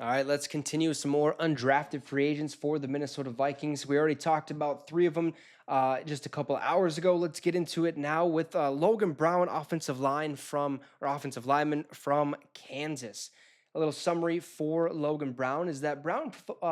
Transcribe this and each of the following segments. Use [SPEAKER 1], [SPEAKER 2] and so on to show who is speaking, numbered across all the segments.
[SPEAKER 1] All right, let's continue with some more undrafted free agents for the Minnesota Vikings. We already talked about three of them just a couple of hours ago. Let's get into it now with Logan Brown, offensive lineman from Kansas. A little summary for Logan Brown is that Brown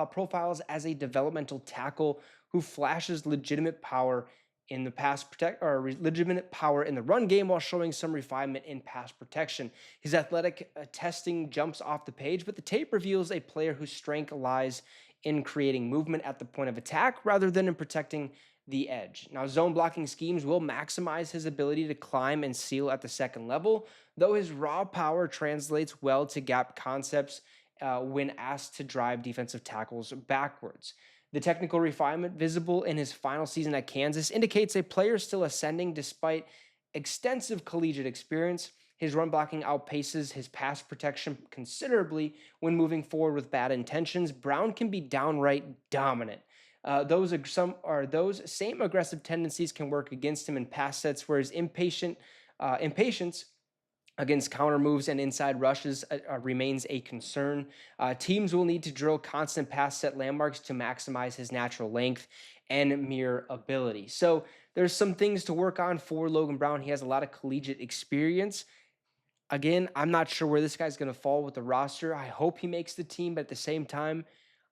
[SPEAKER 1] profiles as a developmental tackle who flashes legitimate power in the legitimate power in the run game while showing some refinement in pass protection. His athletic testing jumps off the page, but the tape reveals a player whose strength lies in creating movement at the point of attack rather than in protecting the edge. Now, zone blocking schemes will maximize his ability to climb and seal at the second level, though his raw power translates well to gap concepts when asked to drive defensive tackles backwards. The technical refinement visible in his final season at Kansas indicates a player still ascending despite extensive collegiate experience. His run blocking outpaces his pass protection considerably when moving forward with bad intentions. Brown can be downright dominant. Those same aggressive tendencies can work against him in pass sets, where his impatience against counter moves and inside rushes remains a concern. Teams will need to drill constant pass set landmarks to maximize his natural length and mere ability. So there's some things to work on for Logan Brown. He has a lot of collegiate experience. Again, I'm not sure where this guy's going to fall with the roster. I hope he makes the team, but at the same time,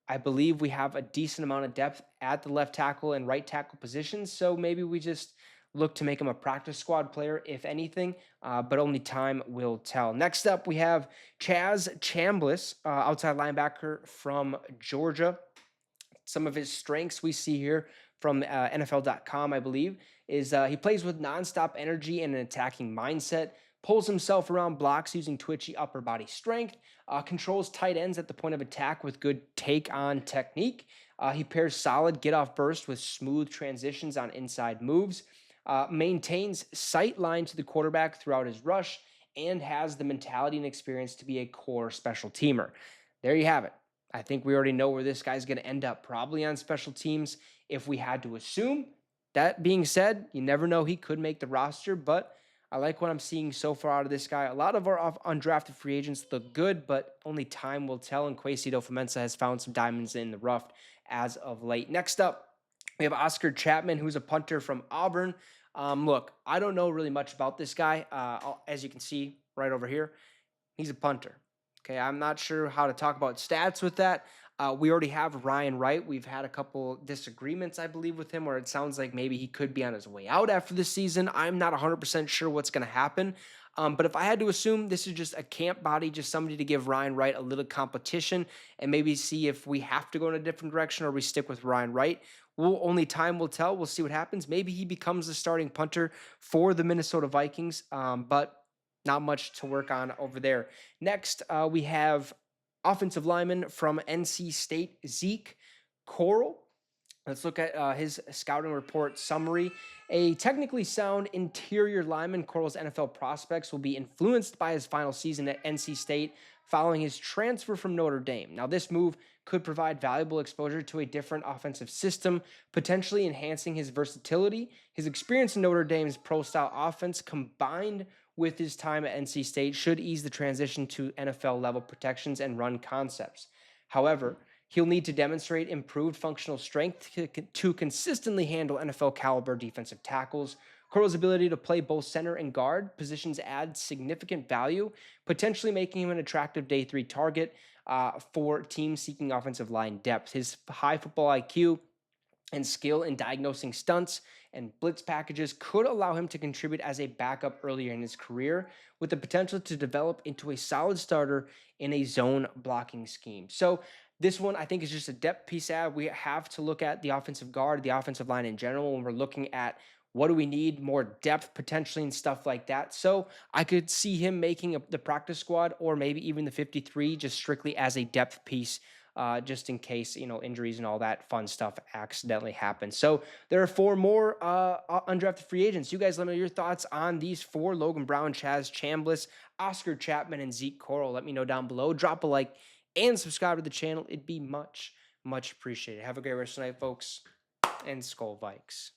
[SPEAKER 1] I believe we have a decent amount of depth at the left tackle and right tackle positions. So maybe we just look to make him a practice squad player, if anything, but only time will tell. Next up, we have Chaz Chambliss, outside linebacker from Georgia. Some of his strengths we see here from NFL.com, I believe, is he plays with nonstop energy and an attacking mindset, pulls himself around blocks using twitchy upper body strength, controls tight ends at the point of attack with good take-on technique. He pairs solid get-off burst with smooth transitions on inside moves, maintains sight line to the quarterback throughout his rush, and has the mentality and experience to be a core special teamer. There you have it. I think we already know where this guy's going to end up, probably on special teams if we had to assume. That being said, you never know, he could make the roster, but I like what I'm seeing so far out of this guy. A lot of our undrafted free agents look good, but only time will tell, and Quasido Fomensa has found some diamonds in the rough as of late. Next up, we have Oscar Chapman, who's a punter from Auburn. Look, I don't know really much about this guy. As you can see right over here, he's a punter. Okay, I'm not sure how to talk about stats with that. We already have Ryan Wright. We've had a couple disagreements, I believe, with him, where it sounds like maybe he could be on his way out after this season. I'm not 100% sure what's going to happen. But if I had to assume, this is just a camp body, just somebody to give Ryan Wright a little competition and maybe see if we have to go in a different direction or we stick with Ryan Wright. Only time will tell. We'll see what happens. Maybe he becomes the starting punter for the Minnesota Vikings, but not much to work on over there. Next, we have offensive lineman from NC State, Zeke Correll. Let's look at his scouting report summary. A technically sound interior lineman, Correll's NFL prospects will be influenced by his final season at NC State following his transfer from Notre Dame. Now, this move could provide valuable exposure to a different offensive system, potentially enhancing his versatility. His experience in Notre Dame's pro-style offense, combined with his time at NC State, should ease the transition to NFL-level protections and run concepts. However, he'll need to demonstrate improved functional strength to consistently handle NFL-caliber defensive tackles. Correll's ability to play both center and guard positions adds significant value, potentially making him an attractive day 3 target for teams seeking offensive line depth. His high football IQ and skill in diagnosing stunts and blitz packages could allow him to contribute as a backup earlier in his career, with the potential to develop into a solid starter in a zone blocking scheme. So this one, I think, is just a depth piece ad. We have to look at the offensive guard, the offensive line in general, when we're looking at what do we need, more depth potentially and stuff like that. So I could see him making the practice squad or maybe even the 53 just strictly as a depth piece, just in case, injuries and all that fun stuff accidentally happen. So there are 4 more undrafted free agents. You guys let me know your thoughts on these 4: Logan Brown, Chaz Chambliss, Oscar Chapman, and Zeke Correll. Let me know down below. Drop a like and subscribe to the channel. It'd be much, much appreciated. Have a great rest of the night, folks, and Skol Vikes.